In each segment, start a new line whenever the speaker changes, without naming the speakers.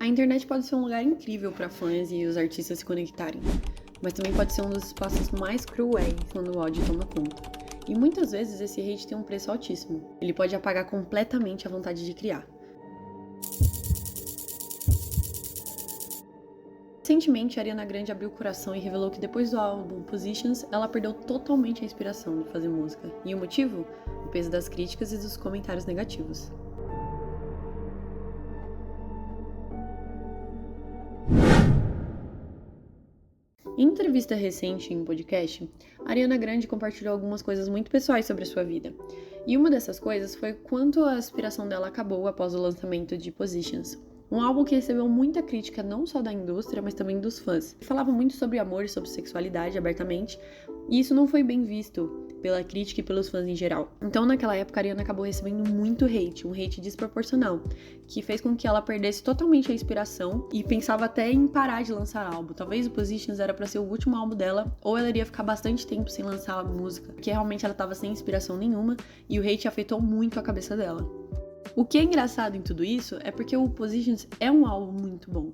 A internet pode ser um lugar incrível para fãs e os artistas se conectarem, mas também pode ser um dos espaços mais cruéis quando o ódio toma conta. E muitas vezes esse hate tem um preço altíssimo. Ele pode apagar completamente a vontade de criar. Recentemente, a Ariana Grande abriu o coração e revelou que depois do álbum Positions, ela perdeu totalmente a inspiração de fazer música. E o motivo? O peso das críticas e dos comentários negativos. Em entrevista recente em um podcast, a Ariana Grande compartilhou algumas coisas muito pessoais sobre a sua vida. E uma dessas coisas foi quanto a inspiração dela acabou após o lançamento de Positions. Um álbum que recebeu muita crítica não só da indústria, mas também dos fãs. Falava muito sobre amor e sobre sexualidade abertamente, e isso não foi bem visto pela crítica e pelos fãs em geral. Então, naquela época, a Ariana acabou recebendo muito hate, um hate desproporcional, que fez com que ela perdesse totalmente a inspiração e pensava até em parar de lançar álbum. Talvez o Positions era pra ser o último álbum dela, ou ela iria ficar bastante tempo sem lançar a música, porque realmente ela tava sem inspiração nenhuma, e o hate afetou muito a cabeça dela. O que é engraçado em tudo isso é porque o Positions é um álbum muito bom.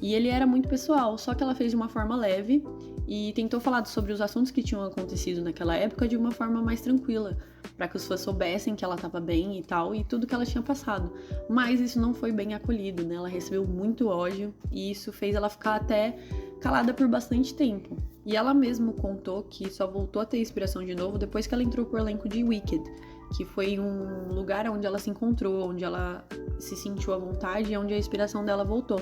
E ele era muito pessoal, só que ela fez de uma forma leve e tentou falar sobre os assuntos que tinham acontecido naquela época de uma forma mais tranquila, para que os fãs soubessem que ela estava bem e tal, e tudo que ela tinha passado. Mas isso não foi bem acolhido, né? Ela recebeu muito ódio e isso fez ela ficar até calada por bastante tempo. E ela mesma contou que só voltou a ter inspiração de novo depois que ela entrou pro elenco de Wicked, que foi um lugar onde ela se encontrou, onde ela se sentiu à vontade e onde a inspiração dela voltou.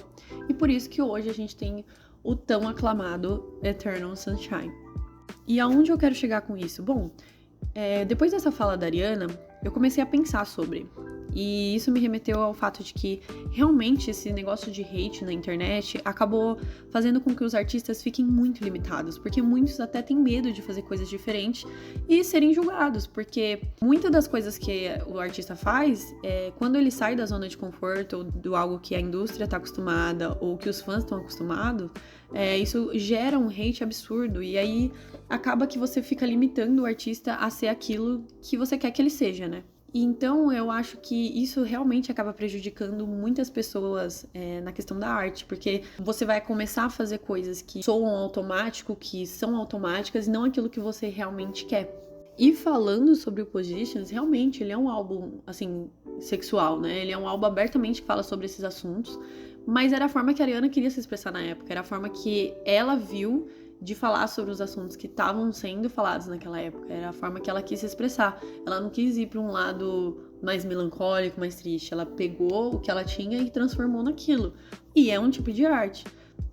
E por isso que hoje a gente tem o tão aclamado Eternal Sunshine. E aonde eu quero chegar com isso? Bom, depois dessa fala da Ariana, eu comecei a pensar sobre. E isso me remeteu ao fato de que realmente esse negócio de hate na internet acabou fazendo com que os artistas fiquem muito limitados, porque muitos até têm medo de fazer coisas diferentes e serem julgados, porque muitas das coisas que o artista faz, quando ele sai da zona de conforto ou do algo que a indústria está acostumada ou que os fãs estão acostumados, isso gera um hate absurdo e aí acaba que você fica limitando o artista a ser aquilo que você quer que ele seja, né? E então eu acho que isso realmente acaba prejudicando muitas pessoas na questão da arte, porque você vai começar a fazer coisas que soam automático, que são automáticas e não aquilo que você realmente quer. E falando sobre o Positions, realmente ele é um álbum, assim, sexual, né? Ele é um álbum abertamente que fala sobre esses assuntos, mas era a forma que a Ariana queria se expressar na época, era a forma que ela viu de falar sobre os assuntos que estavam sendo falados naquela época. Era a forma que ela quis se expressar. Ela não quis ir para um lado mais melancólico, mais triste. Ela pegou o que ela tinha e transformou naquilo. E é um tipo de arte.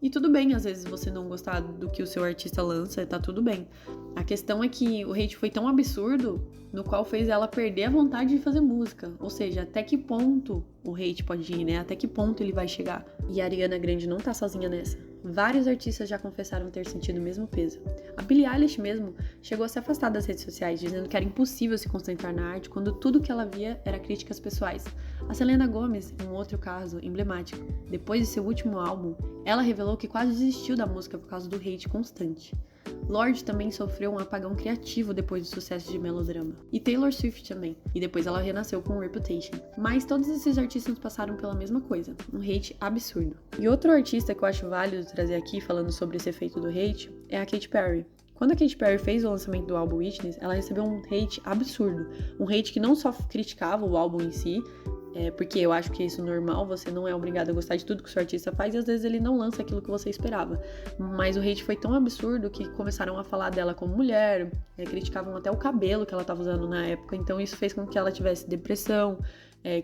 E tudo bem, às vezes, você não gostar do que o seu artista lança, tá tudo bem. A questão é que o hate foi tão absurdo, no qual fez ela perder a vontade de fazer música. Ou seja, até que ponto o hate pode ir, né? Até que ponto ele vai chegar. E a Ariana Grande não tá sozinha nessa. Vários artistas já confessaram ter sentido o mesmo peso. A Billie Eilish mesmo chegou a se afastar das redes sociais, dizendo que era impossível se concentrar na arte quando tudo que ela via era críticas pessoais. A Selena Gomez, um outro caso emblemático. Depois de seu último álbum, ela revelou que quase desistiu da música por causa do hate constante. Lorde também sofreu um apagão criativo depois do sucesso de Melodrama. E Taylor Swift também. E depois ela renasceu com Reputation. Mas todos esses artistas passaram pela mesma coisa. Um hate absurdo. E outro artista que eu acho válido trazer aqui falando sobre esse efeito do hate é a Katy Perry. Quando a Katy Perry fez o lançamento do álbum Witness, ela recebeu um hate absurdo. Um hate que não só criticava o álbum em si, porque eu acho que isso é normal, você não é obrigado a gostar de tudo que o seu artista faz e às vezes ele não lança aquilo que você esperava. Mas o hate foi tão absurdo que começaram a falar dela como mulher, criticavam até o cabelo que ela estava usando na época, então isso fez com que ela tivesse depressão,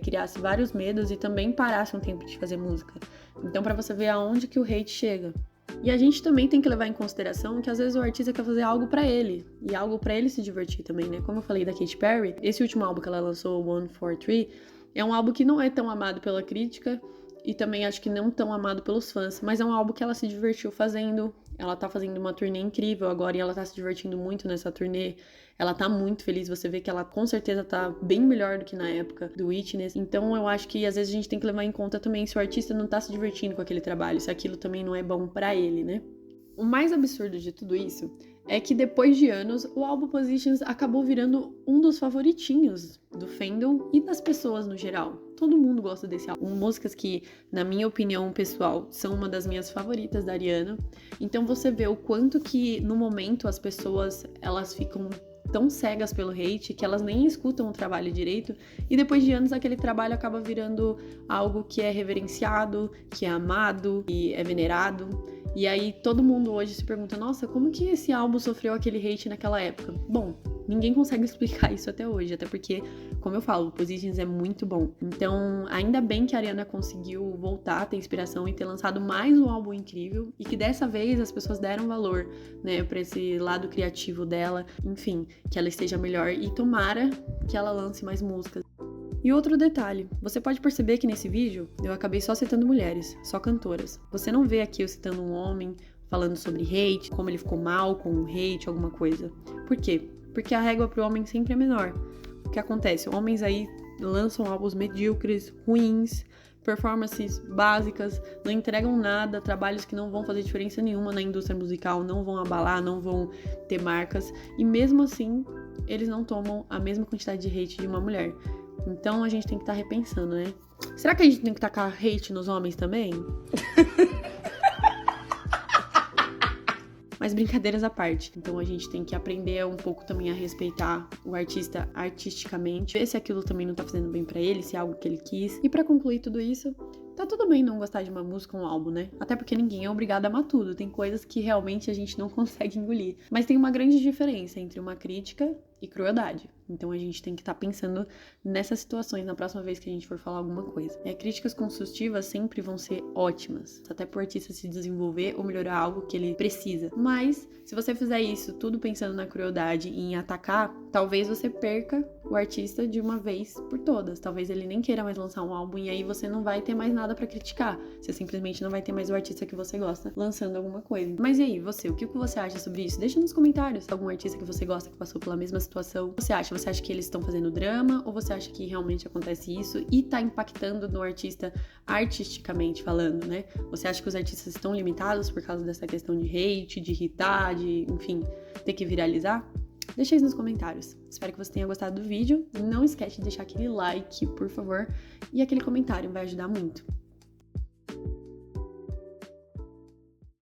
criasse vários medos e também parasse um tempo de fazer música. Então pra você ver aonde que o hate chega. E a gente também tem que levar em consideração que às vezes o artista quer fazer algo pra ele, e algo pra ele se divertir também, né? Como eu falei da Katy Perry, esse último álbum que ela lançou, 143, é um álbum que não é tão amado pela crítica e também acho que não tão amado pelos fãs, mas é um álbum que ela se divertiu fazendo. Ela tá fazendo uma turnê incrível agora e ela tá se divertindo muito nessa turnê. Ela tá muito feliz, você vê que ela com certeza tá bem melhor do que na época do Witness. Então eu acho que às vezes a gente tem que levar em conta também se o artista não tá se divertindo com aquele trabalho, se aquilo também não é bom pra ele, né? O mais absurdo de tudo isso é que depois de anos, o álbum Positions acabou virando um dos favoritinhos do fandom e das pessoas no geral. todo mundo gosta desse álbum. Músicas que, na minha opinião pessoal, são uma das minhas favoritas da Ariana. Então você vê o quanto que, no momento, as pessoas, elas ficam tão cegas pelo hate que elas nem escutam o trabalho direito, e depois de anos aquele trabalho acaba virando algo que é reverenciado, que é amado, que é venerado. E aí todo mundo hoje se pergunta, nossa, como que esse álbum sofreu aquele hate naquela época? Bom, ninguém consegue explicar isso até hoje, até porque, como eu falo, Positions é muito bom. Então, ainda bem que a Ariana conseguiu voltar a ter inspiração e ter lançado mais um álbum incrível, e que dessa vez as pessoas deram valor, né, pra esse lado criativo dela. Enfim, que ela esteja melhor e tomara que ela lance mais músicas. E outro detalhe, você pode perceber que nesse vídeo eu acabei só citando mulheres, só cantoras. Você não vê aqui eu citando um homem falando sobre hate, como ele ficou mal com o hate, alguma coisa. Por quê? Porque a régua pro homem sempre é menor. O que acontece? Homens aí lançam álbuns medíocres, ruins, performances básicas, não entregam nada, trabalhos que não vão fazer diferença nenhuma na indústria musical, não vão abalar, não vão ter marcas, e mesmo assim, eles não tomam a mesma quantidade de hate de uma mulher. Então a gente tem que estar repensando, né? Será que a gente tem que tacar hate nos homens também? Mas brincadeiras à parte. Então a gente tem que aprender um pouco também a respeitar o artista artisticamente, ver se aquilo também não tá fazendo bem pra ele, se é algo que ele quis. E pra concluir tudo isso, tá tudo bem não gostar de uma música ou um álbum, né? Até porque ninguém é obrigado a amar tudo. Tem coisas que realmente a gente não consegue engolir. Mas tem uma grande diferença entre uma crítica e crueldade. Então a gente tem que estar pensando nessas situações na próxima vez que a gente for falar alguma coisa. Críticas construtivas sempre vão ser ótimas, até pro artista se desenvolver ou melhorar algo que ele precisa. Mas se você fizer isso tudo pensando na crueldade e em atacar, talvez você perca o artista de uma vez por todas. Talvez ele nem queira mais lançar um álbum e aí você não vai ter mais nada pra criticar. Você simplesmente não vai ter mais o artista que você gosta lançando alguma coisa. Mas e aí, você? O que você acha sobre isso? Deixa nos comentários algum artista que você gosta que passou pela mesma situação. Você acha? Você acha que eles estão fazendo drama? Ou você acha que realmente acontece isso e tá impactando no artista artisticamente falando, né? Você acha que os artistas estão limitados por causa dessa questão de hate, de irritar, de, enfim, ter que viralizar? Deixa aí nos comentários. Espero que você tenha gostado do vídeo. Não esquece de deixar aquele like, por favor. E aquele comentário vai ajudar muito.